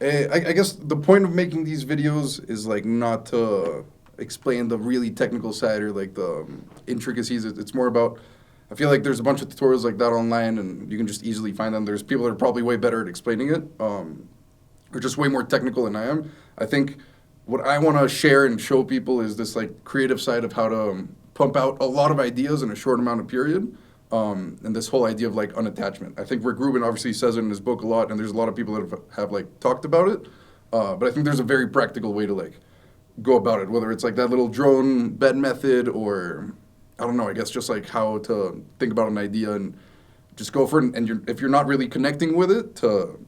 I guess the point of making these videos is like not to explain the really technical side or like the intricacies. It's more about, I feel like there's a bunch of tutorials like that online and you can just easily find them. There's people that are probably way better at explaining it, or just way more technical than I am. I think what I want to share and show people is this like creative side of how to pump out a lot of ideas in a short amount of period. And this whole idea of like unattachment. I think Rick Rubin obviously says it in his book a lot, and there's a lot of people that have like talked about it. But I think there's a very practical way to like go about it, whether it's like that little drone bed method or I don't know, I guess just like how to think about an idea and just go for it. And if you're not really connecting with it, to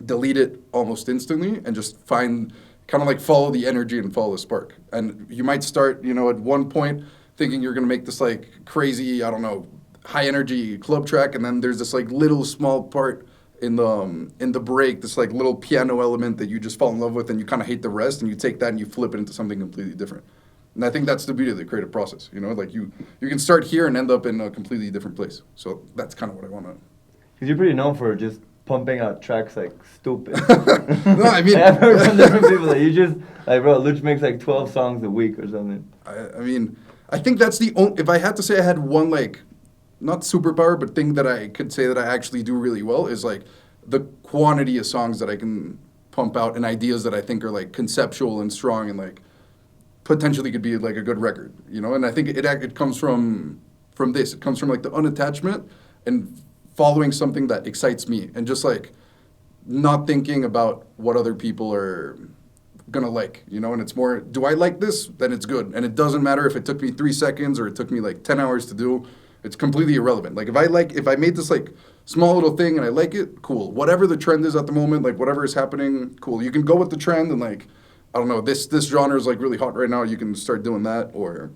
delete it almost instantly and just find kind of like follow the energy and follow the spark. And you might start, at one point thinking you're going to make this like crazy, I don't know, high energy club track, and then there's this like little small part in the break, this like little piano element that you just fall in love with and you kind of hate the rest, and you take that and you flip it into something completely different. And I think that's the beauty of the creative process, like you can start here and end up in a completely different place. So that's kind of what I want to. Because you're pretty known for just pumping out tracks like stupid. No, I mean, I've heard from different people that you just like, bro, Luch makes like 12 songs a week or something. I mean, I think that's the only. If I had to say I had one like, not superpower, but thing that I could say that I actually do really well is like the quantity of songs that I can pump out and ideas that I think are like conceptual and strong and like potentially could be like a good record, And I think it comes from this. It comes from like the unattachment and following something that excites me and just like not thinking about what other people are gonna like, and it's more, do I like this? Then it's good. And it doesn't matter if it took me 3 seconds or it took me like 10 hours to do. It's completely irrelevant. Like if I made this like small little thing and I like it, cool. Whatever the trend is at the moment, like whatever is happening, cool. You can go with the trend and like, I don't know, this genre is like really hot right now. You can start doing that, or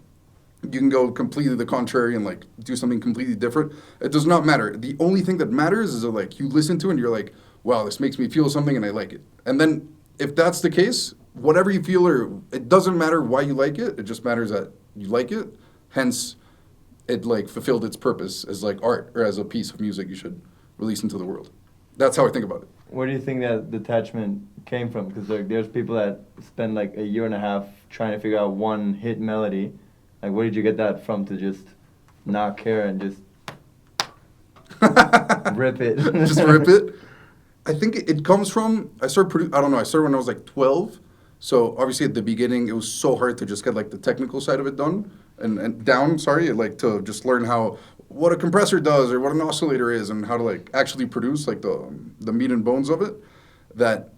you can go completely the contrary and like do something completely different. It does not matter. The only thing that matters is that like you listen to it and you're like, wow, this makes me feel something and I like it. And then if that's the case, whatever you feel, or it doesn't matter why you like it. It just matters that you like it. Hence, it like fulfilled its purpose as like art or as a piece of music you should release into the world. That's how I think about it. Where do you think that detachment came from? Because like there's people that spend like a year and a half trying to figure out one hit melody. Like where did you get that from to just not care and just rip it? Just rip it. I think it comes from, I started when I was like 12. So obviously at the beginning it was so hard to just get like the technical side of it done and down, like to just learn what a compressor does or what an oscillator is and how to like actually produce like the meat and bones of it. That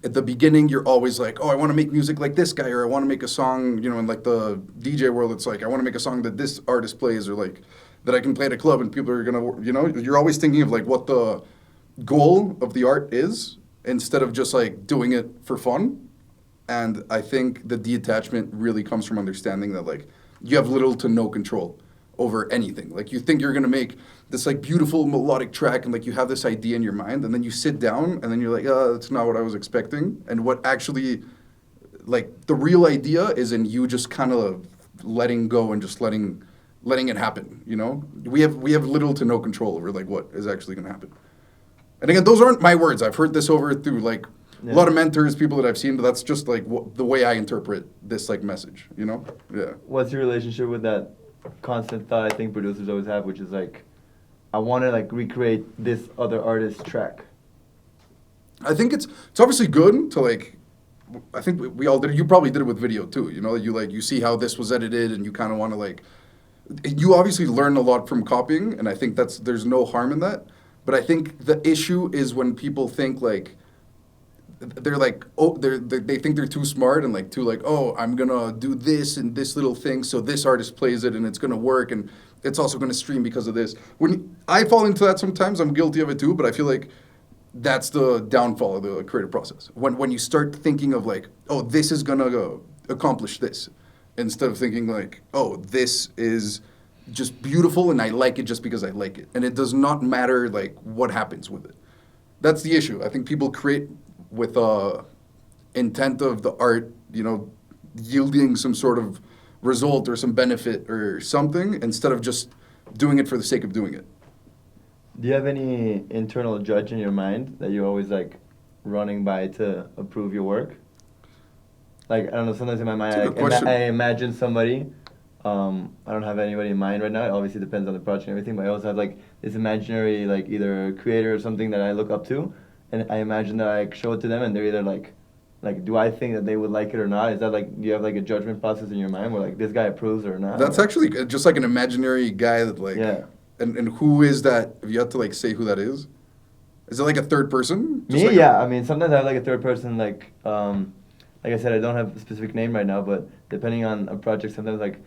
at the beginning you're always like, oh, I want to make music like this guy, or I want to make a song, in like the DJ world, it's like I want to make a song that this artist plays, or like that I can play at a club and people are gonna, you're always thinking of like what the goal of the art is instead of just like doing it for fun. And I think the detachment really comes from understanding that like you have little to no control over anything. Like you think you're gonna make this like beautiful melodic track and like you have this idea in your mind, and then you sit down and then you're like, oh, that's not what I was expecting. And what actually, like the real idea is in you just kind of letting go and just letting it happen, We have little to no control over like what is actually gonna happen. And again, those aren't my words. I've heard this over through like a lot of mentors, people that I've seen, but that's just like the way I interpret this like message, Yeah. What's your relationship with that constant thought I think producers always have, which is like, I want to like recreate this other artist's track? I think it's obviously good to like, I think we all did it. You probably did it with video too, you see how this was edited and you kind of want to like, you obviously learn a lot from copying, and I think there's no harm in that. But I think the issue is when people think like, they're like, oh, they think they're too smart and like too like, oh, I'm gonna do this and this little thing so this artist plays it and it's gonna work and it's also gonna stream because of this. When I fall into that sometimes, I'm guilty of it too, but I feel like that's the downfall of the creative process. When you start thinking of like, oh, this is gonna accomplish this, instead of thinking like, oh, this is just beautiful and I like it just because I like it. And it does not matter like what happens with it. That's the issue. I think people create with intent of the art, yielding some sort of result or some benefit or something, instead of just doing it for the sake of doing it. Do you have any internal judge in your mind that you always like running by to approve your work? Like, I don't know, sometimes in my mind, That's a good question. I imagine somebody. I don't have anybody in mind right now. It obviously depends on the project and everything, but I also have like this imaginary, like either creator or something that I look up to, and I imagine that I show it to them, and they're either like, do I think that they would like it or not? Is that like, do you have like a judgment process in your mind where like this guy approves or not? That's actually just like an imaginary guy that like. Yeah. And who is that? If you have to like say who that is it like a third person? Just Me, like yeah. I mean, sometimes I have like a third person, like I said, I don't have a specific name right now, but depending on a project, sometimes like,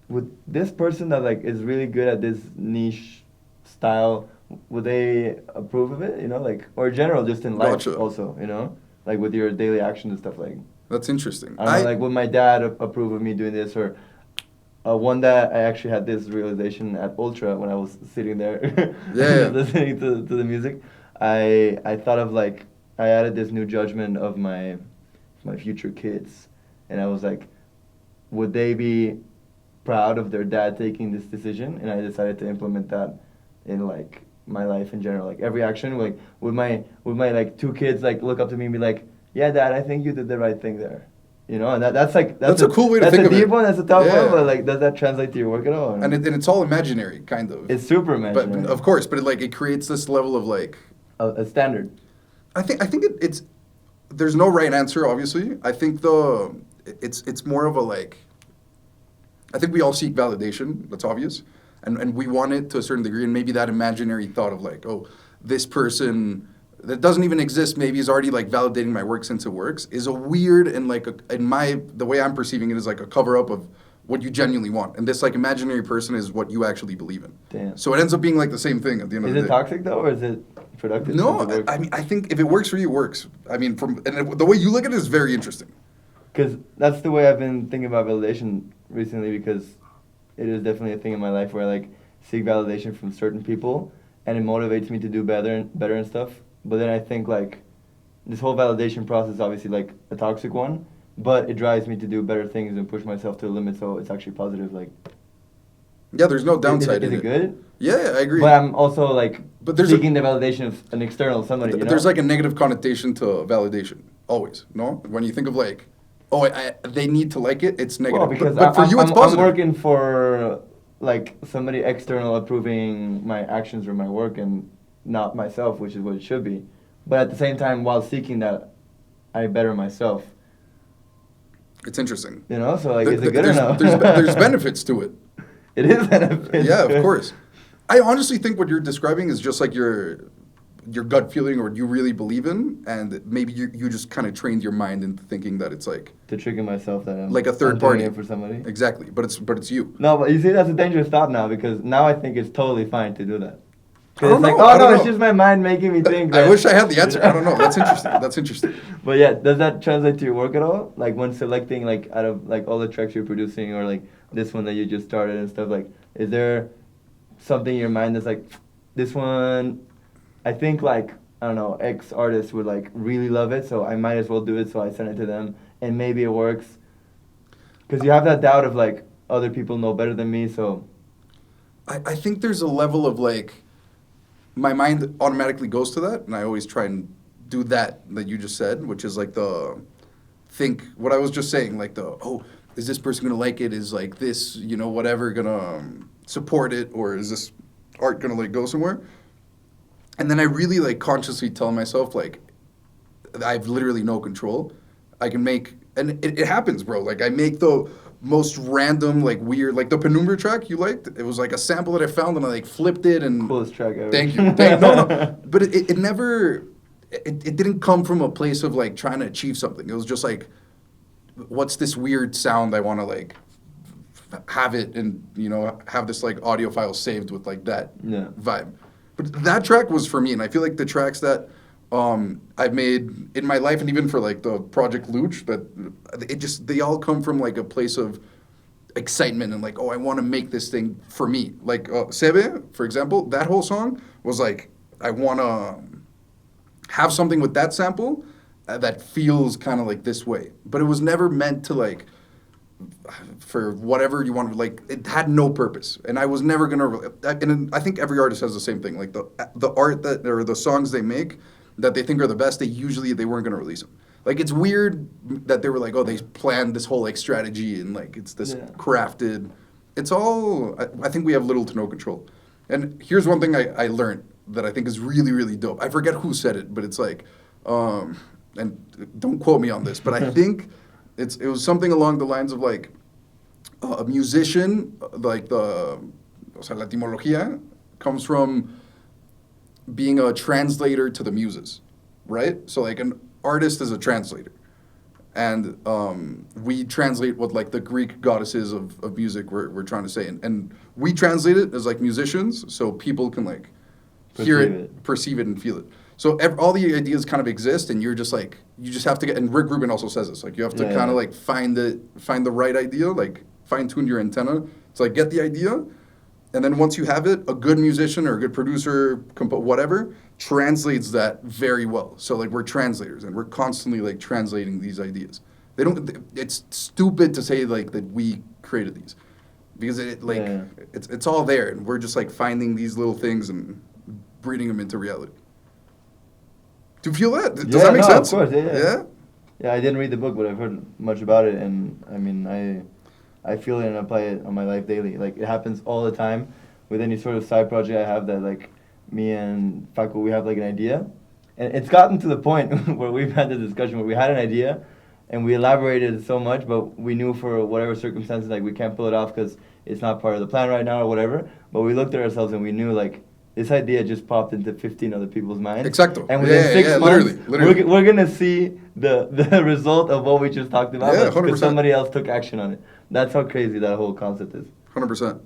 would this person that like is really good at this niche style, would they approve of it? You know, like, or in general, just in life Gotcha. also, you know, like with your daily actions and stuff like. That's interesting. I don't know, like, would my dad approve of me doing this, or one that I actually had this realization at Ultra when I was sitting there, Yeah. listening to the music. I thought of like, I added this new judgment of my future kids, and I was like, would they be proud of their dad taking this decision? And I decided to implement that in like my life in general, like every action. Like, would my like two kids like look up to me and be like, yeah, dad, I think you did the right thing there. You know, and that's like That's a cool way to think of it. That's a deep one. That's a tough Yeah. one. But like, does that translate to your work at all? And it's all imaginary, kind of. It's super imaginary. But of course, but it creates this level of like. A standard. I think it's. There's no right answer, obviously. I think it's more of a like. I think we all seek validation. That's obvious, and we want it to a certain degree. And maybe that imaginary thought of like, oh, this person that doesn't even exist maybe is already like validating my work since it works is a weird and like the way I'm perceiving it is like a cover up of what you genuinely want, and this like imaginary person is what you actually believe in. Damn. So it ends up being like the same thing at the end of the day. Is it toxic though, or is it productive? No, I mean I think if it works for you, it works. I mean the way you look at it is very interesting. Because that's the way I've been thinking about validation recently, because it is definitely a thing in my life where I like seek validation from certain people, and it motivates me to do better and stuff. But then I think like this whole validation process is obviously like a toxic one, but it drives me to do better things and push myself to the limit, so it's actually positive. Like, yeah, there's no downside. Is it good? Yeah, I agree. But I'm also like there's seeking the validation of an external somebody. You know? There's like a negative connotation to validation always. No, when you think of like, oh, they need to like it, it's negative. Well, because but for you, it's positive. I'm working for like somebody external approving my actions or my work, and not myself, which is what it should be. But at the same time, while seeking that, I better myself. It's interesting. You know, so like, is it good or no? There's benefits to it. It is benefits. Yeah, of course. I honestly think what you're describing is just like your gut feeling or what you really believe in, and maybe you just kind of trained your mind into thinking that it's like to tricking myself that I'm like a third I'm party doing it for somebody. Exactly, but it's you. No, but you see, that's a dangerous thought now, because now I think it's totally fine to do that. I don't It's like, know, oh I don't no, know. it's just my mind making me think. I that- wish I had the answer. I don't know. That's interesting. That's interesting. But yeah, does that translate to your work at all? Like when selecting like out of like all the tracks you're producing, or like this one that you just started and stuff, like is there something in your mind that's like, this one, I think like, I don't know, X artist would like really love it, so I might as well do it, so I send it to them, and maybe it works. Because you have that doubt of like, other people know better than me, so. I think there's a level of like, my mind automatically goes to that, and I always try and do that you just said, which is like what I was just saying, like is this person gonna like it? Is like this, whatever gonna support it, or is this art gonna like go somewhere? And then I really like consciously tell myself like, I have literally no control. I can make, and it happens, bro. Like I make the most random, like weird, like the Penumbra track you liked. It was like a sample that I found, and I like flipped it and. Coolest track ever. Thank you. No. But it never, it didn't come from a place of like trying to achieve something. It was just like, what's this weird sound I want to like have it and have this like audio file saved with like that vibe. But that track was for me, and I feel like the tracks that I've made in my life, and even for like the project Luch, that they all come from like a place of excitement and like, oh, I want to make this thing for me. Like Sebe, for example, that whole song was like, I want to have something with that sample that feels kind of like this way. But it was never meant to like, for whatever you want to, like, it had no purpose. And I was never going to, and I think every artist has the same thing. Like the art or the songs they make, that they think are the best, they weren't going to release them. Like, it's weird that they were like, oh, they planned this whole like strategy and like it's this crafted. It's all, I think we have little to no control. And here's one thing I learned that I think is really, really dope. I forget who said it, but it's like, and don't quote me on this, but I think it was something along the lines of like a musician, like la etimología comes from being a translator to the muses, right? So like an artist is a translator. And we translate what like the Greek goddesses of music we're trying to say. And we translate it as like musicians so people can like hear it, perceive it, and feel it. So all the ideas kind of exist, and you're just like, you just have to get, and Rick Rubin also says this, like you have to kind of like find the right idea, like fine tune your antenna to like get the idea. And then once you have it, a good musician or a good producer, whatever, translates that very well. So like we're translators and we're constantly like translating these ideas. It's stupid to say like that we created these because it's all there and we're just like finding these little things and breeding them into reality. Do you feel that? Does that make sense? Of course, yeah. Yeah, I didn't read the book, but I've heard much about it, and I mean, I feel it and apply it on my life daily. Like, it happens all the time with any sort of side project I have that, like, me and Facu, we have, like, an idea. And it's gotten to the point where we've had the discussion where we had an idea, and we elaborated so much, but we knew for whatever circumstances, like, we can't pull it off because it's not part of the plan right now or whatever. But we looked at ourselves and we knew, like, this idea just popped into 15 other people's minds. Exacto. And within 6 months, literally. We're going to see the result of what we just talked about. Yeah, because somebody else took action on it. That's how crazy that whole concept is. 100%.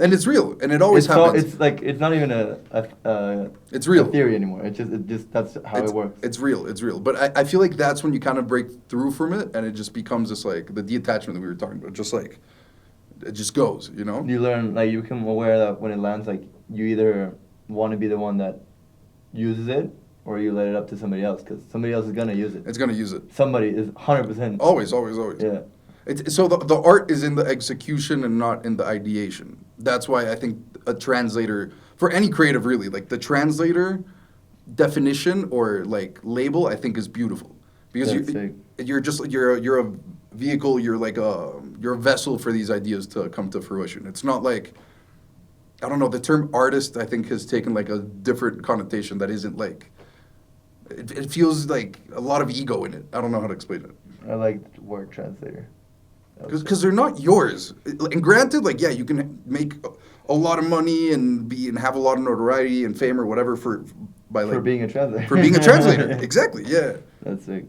And it's real, and it always happens. It's like, it's not even it's real. A theory anymore. It just that's how it works. It's real. But I feel like that's when you kind of break through from it, and it just becomes this, like, the detachment that we were talking about. Just like, it just goes, you know? You learn, like, you become aware that when it lands, like, you either want to be the one that uses it, or you let it up to somebody else, because somebody else is going to use it. It's going to use it. Somebody is 100%. Always. Yeah. So the art is in the execution and not in the ideation. That's why I think a translator, for any creative really, like the translator definition or like label, I think is beautiful. Because you're a vehicle, you're a vessel for these ideas to come to fruition. It's not like, I don't know, the term artist I think has taken like a different connotation that isn't like, it feels like a lot of ego in it. I don't know how to explain it. I like the word translator. Because they're not yours. And granted, like, yeah, you can make a lot of money and have a lot of notoriety and fame or whatever for being a translator. For being a translator, exactly, yeah. That's sick.